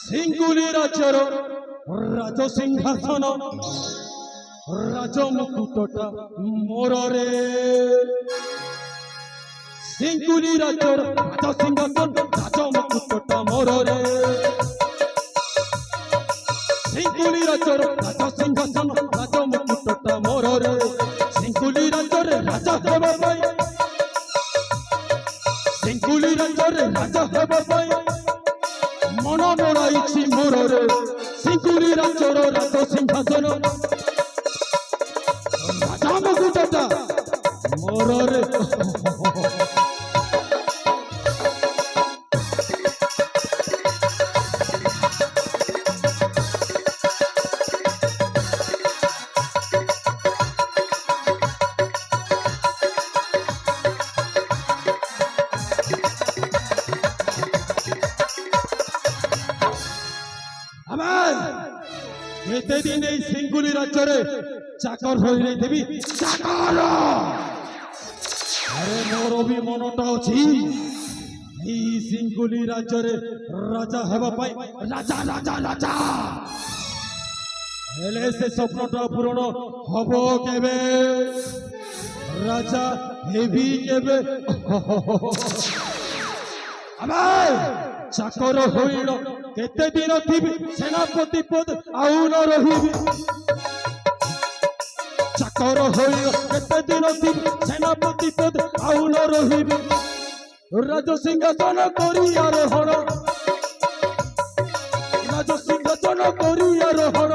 সিঙ্গুলি রাজ্যর রাজসিংহাসন রাজমুকুটটা মোরে সিঙ্গুলি রাজ্যর রাজসিংহাসন রাজমুকুটটা মোরে সিঙ্গুলি রাজ্যর রাজসিংহাসন রাজমুকুটটা মোরে সিঙ্গুলি রাজ্যর রাজা হেবা পাই সিঙ্গুলি রাজ্যর রাজা হেবা পাই মন মোড়াইছি মোরে সিঙ্গুলি রাজ্যর রাজসিংহাসন রাজমুকুটটা মোরে এতে দিন এই সিঙ্গুলি রাজ্যরে চাকর হয়ে রইদেবি চাকর আরে মোর বি মনটা অছি এই সিঙ্গুলি রাজ্যরে রাজা হেবা পাই রাজা রাজা রাজা হেলে সে স্বপ্নটা পূরণ হব কেবে রাজা হেবি কেবে আমার চাকর হইল কেতে দিন থিবি সেনাপতি পদ আউ ন রহিবি চাকর হইল কেতে দিন থিবি সেনাপতি পদ আউ ন রহিবি রাজসিংহাসন করিয়ার হর রাজসিংহাসন করিয়ার হর